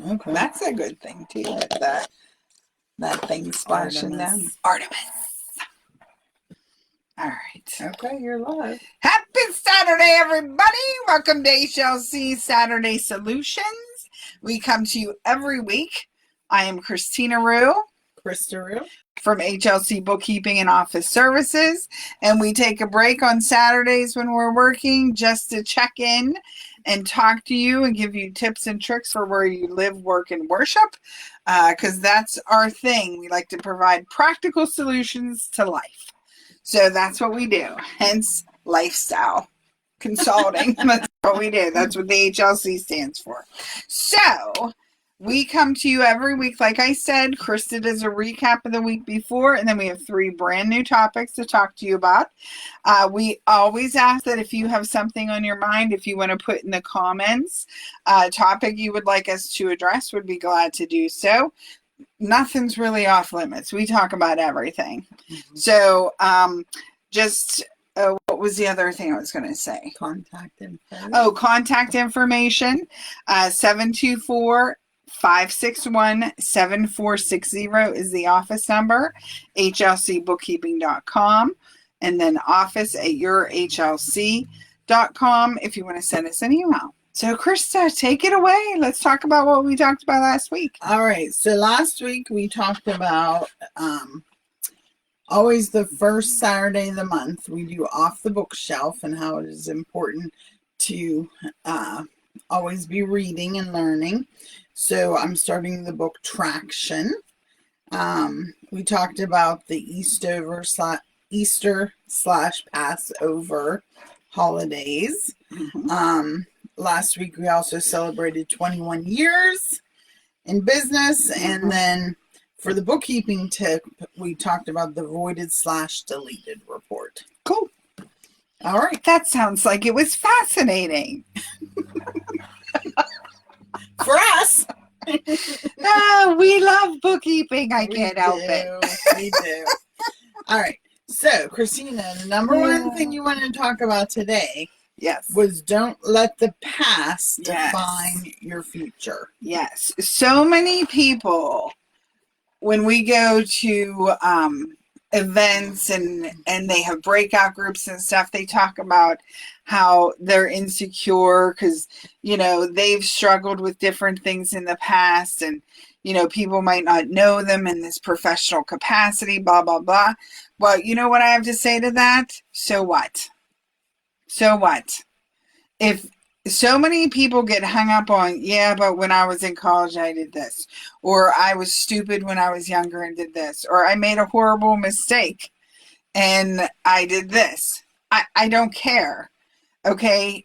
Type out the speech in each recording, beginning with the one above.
Okay. That's a good thing too. That thing splashing down. Artemis. All right. Okay, you're live. Happy Saturday, everybody. Welcome to HLC Saturday Solutions. We come to you every week. I am Christina Rue. Krista Rue. From HLC Bookkeeping and Office Services. And we take a break on Saturdays when we're working just to check in and talk to you and give you tips and tricks for where you live, work, and worship. Because that's our thing. We like to provide practical solutions to life. So that's what we do. Hence, lifestyle consulting. That's what we do. That's what the HLC stands for. So we come to you every week. Like I said, Krista does a recap of the week before, and then we have 3 brand new topics to talk to you about. We always ask that if you have something on your mind, if you want to put in the comments, a topic you would like us to address, would be glad to do so. Nothing's really off limits. We talk about everything. Mm-hmm. So what was the other thing I was going to say? Contact info. Oh, contact information, 724-561-7460 is the office number, hlcbookkeeping.com, and then office@yourhlc.com if you want to send us an email. So, Krista, take it away. Let's talk about what we talked about last week. All right. So last week we talked about always the first Saturday of the month, we do Off the Bookshelf and how it is important to always be reading and learning. So I'm starting the book Traction. We talked about the Easter/Passover holidays. Mm-hmm. Last week we also celebrated 21 years in business. And then for the bookkeeping tip, we talked about the voided/deleted report. Cool. All right. That sounds like it was fascinating. For us. Oh, we love bookkeeping. I can't help it. We do. All right. So, Christina, the number one thing you want to talk about today was don't let the past define your future. Yes. So many people, when we go to events and they have breakout groups and stuff, they talk about how they're insecure because, they've struggled with different things in the past and, people might not know them in this professional capacity, blah, blah, blah. Well, you know what I have to say to that? So what? So what? If so many people get hung up on, but when I was in college, I did this, or I was stupid when I was younger and did this, or I made a horrible mistake and I did this. I don't care. Okay.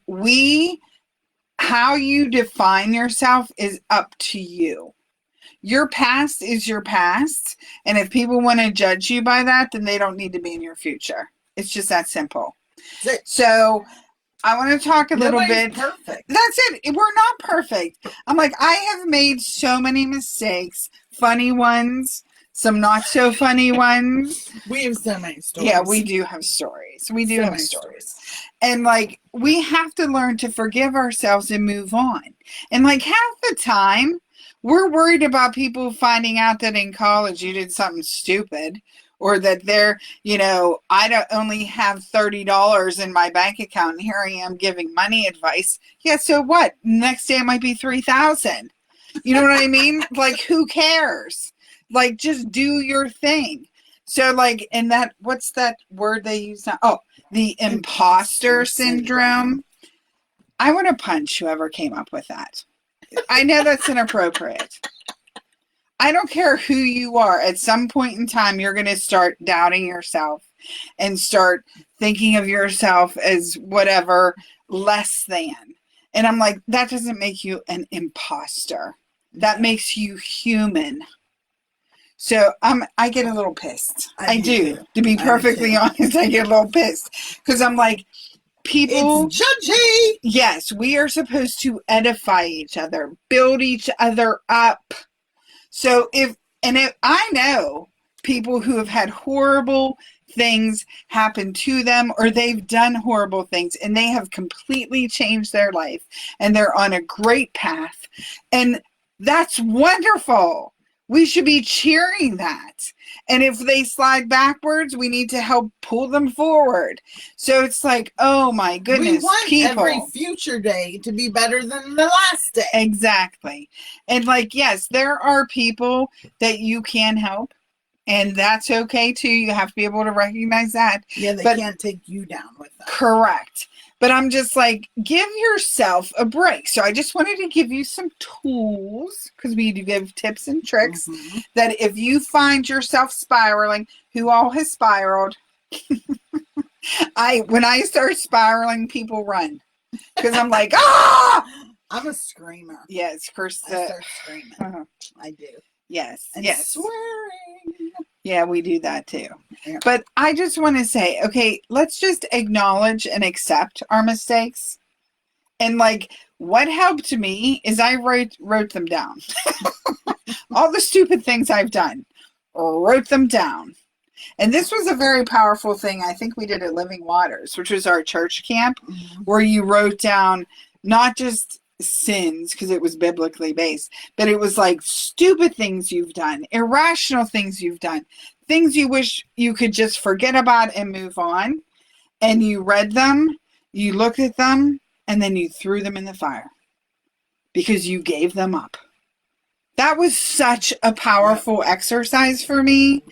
How you define yourself is up to you. Your past is your past. And if people want to judge you by that, then they don't need to be in your future. It's just that simple. So I want to talk a little bit. Perfect. That's it. We're not perfect. I'm like, I have made so many mistakes, funny ones, some not so funny ones. We have so many stories. Yeah, we do have stories. We do have stories. And we have to learn to forgive ourselves and move on. And half the time, we're worried about people finding out that in college you did something stupid. Or that I don't only have $30 in my bank account and here I am giving money advice. Yeah, so what? Next day it might be $3,000. You know what I mean? Who cares? Just do your thing. So and what's that word they use now? Oh, the imposter syndrome. I want to punch whoever came up with that. I know that's inappropriate. I don't care who you are. At some point in time, you're going to start doubting yourself and start thinking of yourself as whatever less than. And I'm like, that doesn't make you an imposter. That makes you human. So I get a little pissed. I do. To be perfectly honest, I get a little pissed because I'm like, people. It's judgy. Yes, we are supposed to edify each other, build each other up. So if I know people who have had horrible things happen to them or they've done horrible things and they have completely changed their life and they're on a great path. And That's wonderful. We should be cheering that. And if they slide backwards, we need to help pull them forward. So it's like, oh my goodness, we want people. Every future day to be better than the last day. Exactly. And like, yes, there are people that you can help. And that's okay too. You have to be able to recognize that. Yeah, they can't take you down with that. Correct. But I'm just like, give yourself a break. So I just wanted to give you some tools, because we do give tips and tricks, that if you find yourself spiraling, who all has spiraled? When I start spiraling, people run. Because I'm like, ah! I'm a screamer. Yes, curse. I start screaming. I do. Yes. And yes. swearing. Yeah, we do that too. Yeah. But I just want to say, okay, let's just acknowledge and accept our mistakes. And like, what helped me is I wrote them down. All the stupid things I've done, wrote them down. And this was a very powerful thing. I think we did at Living Waters, which was our church camp, where you wrote down not just sins, because it was biblically based, but it was like stupid things you've done, irrational things you've done, things you wish you could just forget about and move on. And you read them, you looked at them, and then you threw them in the fire because you gave them up. That was such a powerful exercise for me.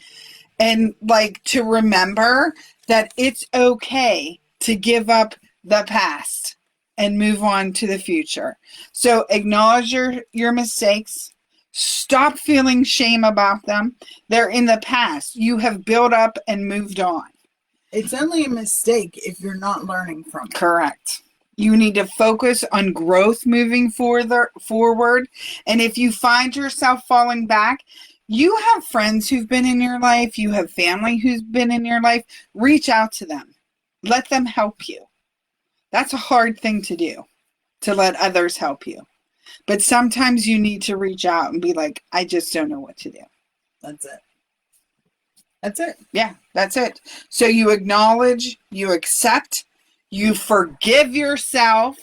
And like, to remember that it's okay to give up the past and move on to the future. So acknowledge your mistakes. Stop feeling shame about them. They're in the past. You have built up and moved on. It's only a mistake if you're not learning from it. Correct. You need to focus on growth moving forward. And if you find yourself falling back, you have friends who've been in your life. You have family who's been in your life. Reach out to them. Let them help you. That's a hard thing to do, to let others help you. But sometimes you need to reach out and be like, I just don't know what to do. That's it. That's it. Yeah, that's it. So you acknowledge, you accept, you forgive yourself.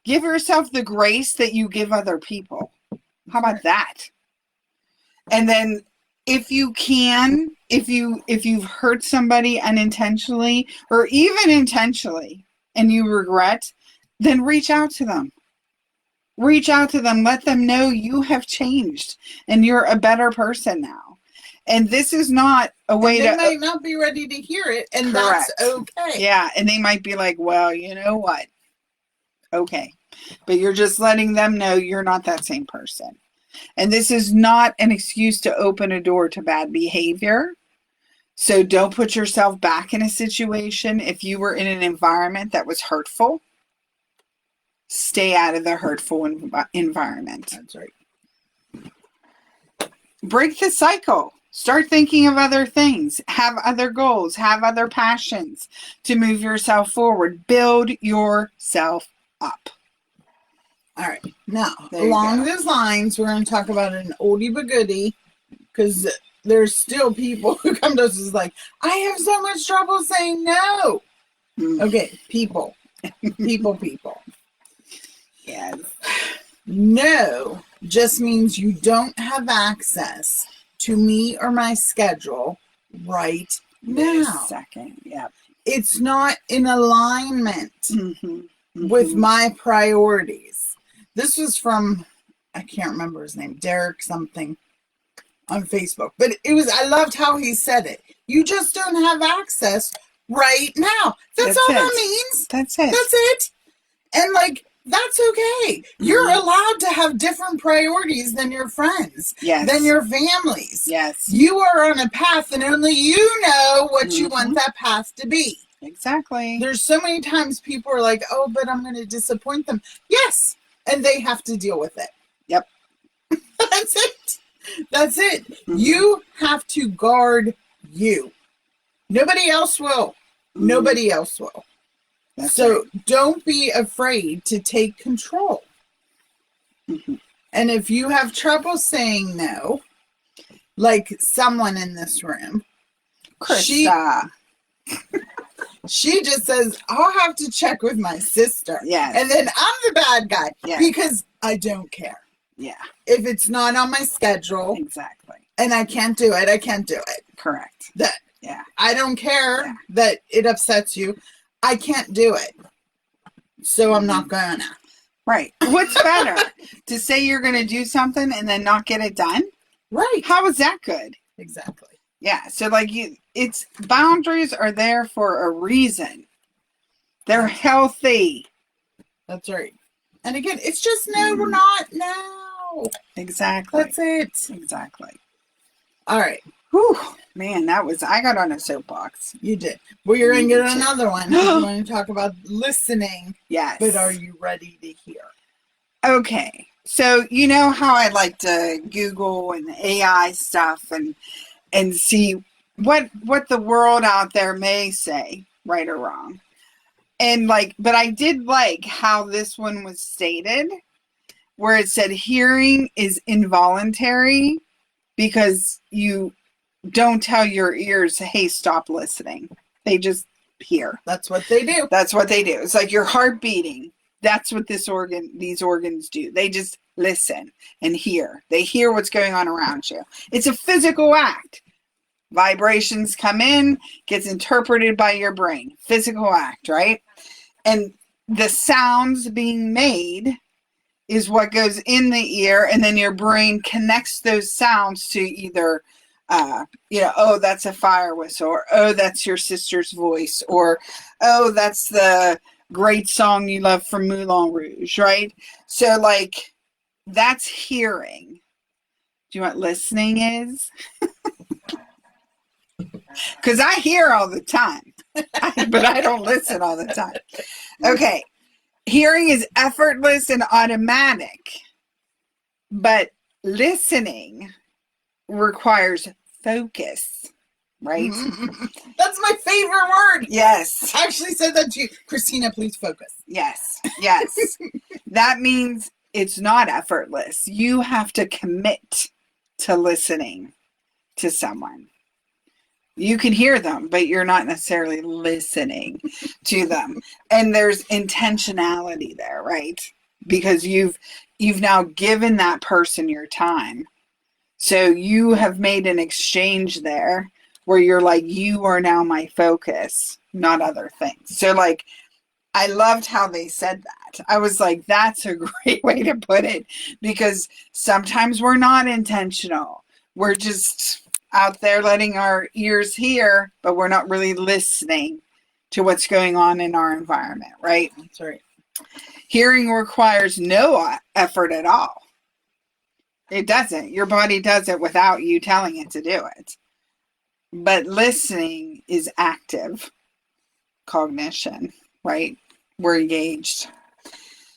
Give yourself the grace that you give other people. How about that? And then if you can, if you've hurt somebody unintentionally or even intentionally and you regret, then reach out to them. Reach out to them. Let them know you have changed and you're a better person now. And this is not a way they might not be ready to hear it, and correct. That's okay. Yeah, and they might be like, well, you know what? Okay. But you're just letting them know you're not that same person. And this is not an excuse to open a door to bad behavior. So don't put yourself back in a situation. If you were in an environment that was hurtful, stay out of the hurtful environment. That's right. Break the cycle. Start thinking of other things. Have other goals. Have other passions to move yourself forward. Build yourself up. All right. Now, along those lines, we're going to talk about an oldie but goodie, because there's still people who come to us and is like, I have so much trouble saying no. Okay, people. People. Yes. No just means you don't have access to me or my schedule right now. Second, yep. It's not in alignment with my priorities. This was from, I can't remember his name, Derek something on Facebook. But I loved how he said it. You just don't have access right now. That's all that means. That's it. That's it. And like, that's okay. You're allowed to have different priorities than your friends, than your families. Yes. You are on a path and only you know what you want that path to be. Exactly. There's so many times people are like, oh, but I'm going to disappoint them. Yes. And they have to deal with it. Yep. That's it. That's it. You have to guard you. Nobody else will. Nobody else will. Don't be afraid to take control. And if you have trouble saying no, like someone in this room, Krista. She just says, I'll have to check with my sister. Yes. And then I'm the bad guy. Yes. Because I don't care. Yeah. If it's not on my schedule. Exactly. And I can't do it, I can't do it. Correct. Yeah. I don't care that it upsets you. I can't do it. So I'm not gonna. Right. What's better? To say you're going to do something and then not get it done? Right. How is that good? Exactly. Yeah. So like it's boundaries are there for a reason. They're healthy. That's right. And again, it's just no, we're not. No. Exactly. That's it. Exactly. All right. Whew. Man, I got on a soapbox. You did. Well, you're going to get another one. You want to talk about listening. Yes. But are you ready to hear? Okay. So, you know how I like to Google and AI stuff and see what the world out there may say, right or wrong. And but I did like how this one was stated, where it said hearing is involuntary because you don't tell your ears, hey, stop listening. They just hear. That's what they do. That's what they do. It's like your heart beating. That's what these organs do. They just listen and hear. They hear what's going on around you. It's a physical act. Vibrations come in, gets interpreted by your brain. Physical act, right? And the sounds being made is what goes in the ear, and then your brain connects those sounds to either oh, that's a fire whistle, or oh, that's your sister's voice, or oh, that's the great song you love from Moulin Rouge, right? So that's hearing. Do you know what listening is? Because I hear all the time, but I don't listen all the time. Okay. Hearing is effortless and automatic, but listening requires focus, right? That's my favorite word. Yes. I actually said that to you. Christina, please focus. Yes. Yes. That means it's not effortless. You have to commit to listening to someone. You can hear them, but you're not necessarily listening to them. And there's intentionality there, right? Because you've now given that person your time. So you have made an exchange there where you're like, you are now my focus, not other things. So I loved how they said that. I was like, that's a great way to put it, because sometimes we're not intentional. We're just out there letting our ears hear, but we're not really listening to what's going on in our environment, right? That's right. Hearing requires no effort at all. It doesn't. Your body does it without you telling it to do it. But listening is active cognition, right? We're engaged.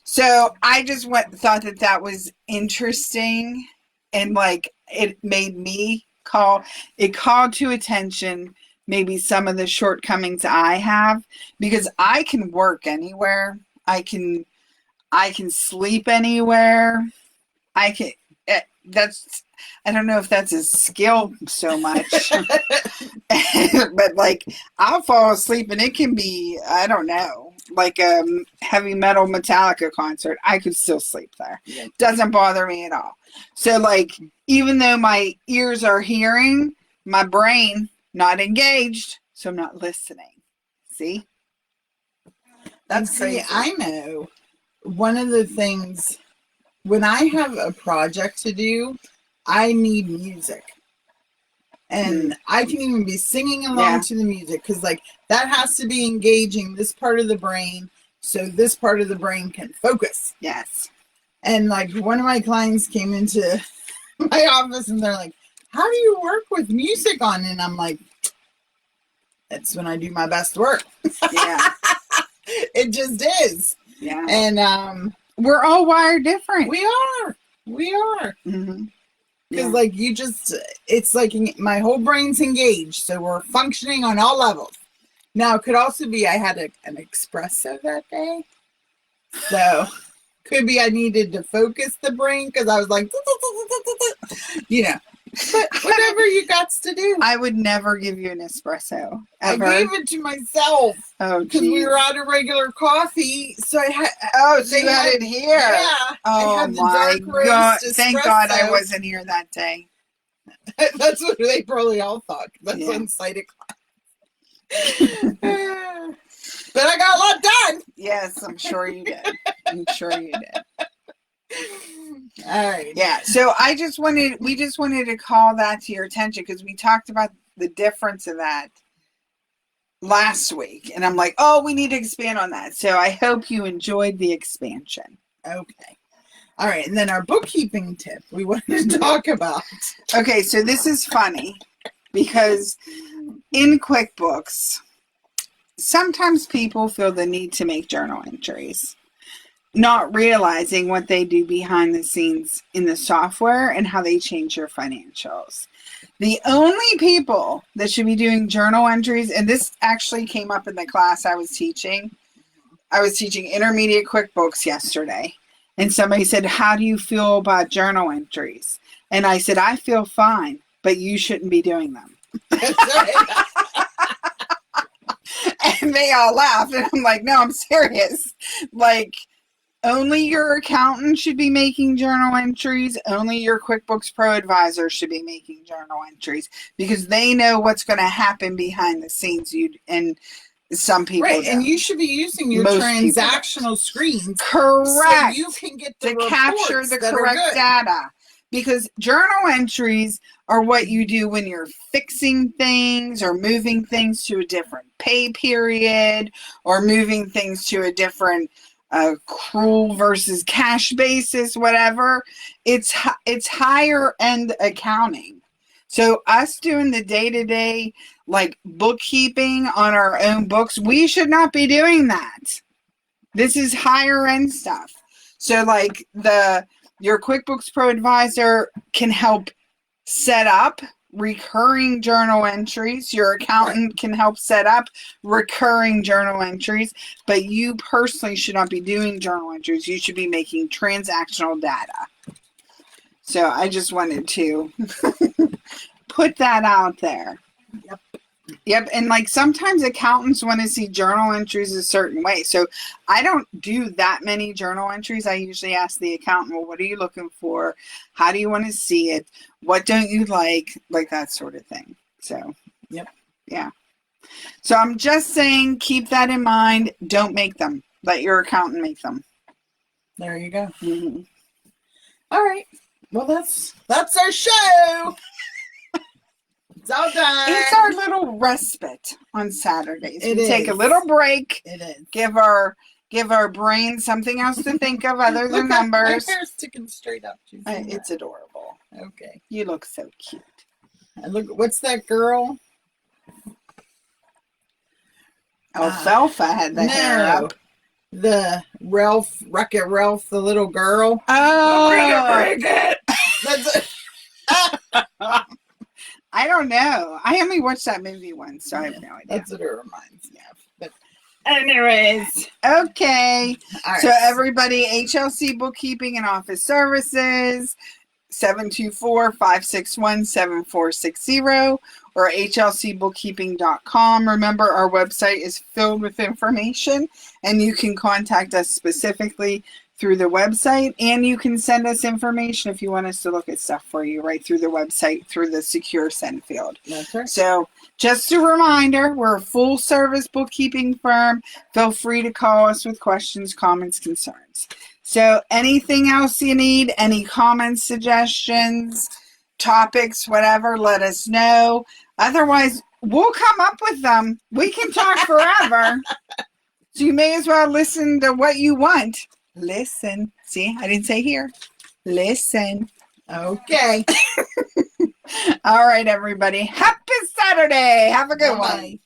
So I just thought that was interesting, and it made me called to attention maybe some of the shortcomings I have, because I can work anywhere. I can sleep anywhere. I don't know if that's a skill so much, but I'll fall asleep and it can be, I don't know, like a heavy metal Metallica concert. I could still sleep there. Yeah. Doesn't bother me at all. So even though my ears are hearing, my brain not engaged, so I'm not listening. See? That's crazy. I know one of the things, when I have a project to do, I need music. And I can even be singing along to the music, because that has to be engaging this part of the brain so this part of the brain can focus. Yes. And one of my clients came into my office and they're like, how do you work with music on? And I'm like, that's when I do my best work. Yeah. It just is. Yeah. And we're all wired different. We are. Mm-hmm. Because it's my whole brain's engaged, so we're functioning on all levels. Now, it could also be I had an espresso that day, so could be I needed to focus the brain, because I was But whatever you got to do. I would never give you an espresso. Ever. I gave it to myself. Oh, because we were out of regular coffee, so I had. Oh, so you had it here? Yeah. Oh my God! Thank God I wasn't here that day. That's what they probably all thought. That's one side of class. But I got a lot done. Yes, I'm sure you did. I'm sure you did. All right. Yeah. So we just wanted to call that to your attention because we talked about the difference of that last week. And I'm like, oh, we need to expand on that. So I hope you enjoyed the expansion. Okay. All right. And then our bookkeeping tip we wanted to talk about. Okay. So this is funny because in QuickBooks, sometimes people feel the need to make journal entries, not realizing what they do behind the scenes in the software and how they change your financials. The only people that should be doing journal entries, and this actually came up in the class I was teaching. I was teaching intermediate QuickBooks yesterday, and somebody said, how do you feel about journal entries? And I said, I feel fine, but you shouldn't be doing them. And they all laughed, and I'm like, no, I'm serious. Like, only your accountant should be making journal entries. Only your QuickBooks Pro advisor should be making journal entries because they know what's going to happen behind the scenes. And some people don't. And you should be using your transactional screens. Correct. So you can get the to capture the correct data. Because journal entries are what you do when you're fixing things or moving things to a different pay period or moving things to a different accrual versus cash basis, whatever. It's higher end accounting. So us doing the day-to-day like bookkeeping on our own books, we should not be doing that. This is higher end stuff. So like your QuickBooks Pro advisor can help set up recurring journal entries. Your accountant can help set up recurring journal entries, but you personally should not be doing journal entries. You should be making transactional data. So I just wanted to put that out there. Yep. And like sometimes accountants want to see journal entries a certain way. So I don't do that many journal entries. I usually ask the accountant, well, what are you looking for? How do you want to see it? What don't you like that sort of thing. So, yeah. So I'm just saying, keep that in mind. Don't make them. Let your accountant make them. There you go. Mm-hmm. All right. Well, that's our show. It's all done. It's our little respite on Saturdays. We take a little break. It is. Give our brain something else to think of other than numbers. My hair's sticking straight up. It's adorable. Okay. You look so cute. And look, what's that girl? Alfalfa had the hair up. The Wreck-It Ralph, the little girl. Oh. Bring it. That's it. I don't know. I only watched that movie once, so I have no idea. That's what it reminds me of. But anyways. Okay. All right. So everybody, HLC Bookkeeping and Office Services, 724-561-7460 or hlcbookkeeping.com. Remember, our website is filled with information, and you can contact us specifically through the website, and you can send us information if you want us to look at stuff for you right through the website through the secure send field. That's right. So just a reminder, we're a full service bookkeeping firm. Feel free to call us with questions, comments, concerns. So anything else you need, any comments, suggestions, topics, whatever, let us know. Otherwise, we'll come up with them. We can talk forever. So you may as well listen to what you want. Listen. See, I didn't say here. Listen. Okay. All right, everybody. Happy Saturday. Have a good one.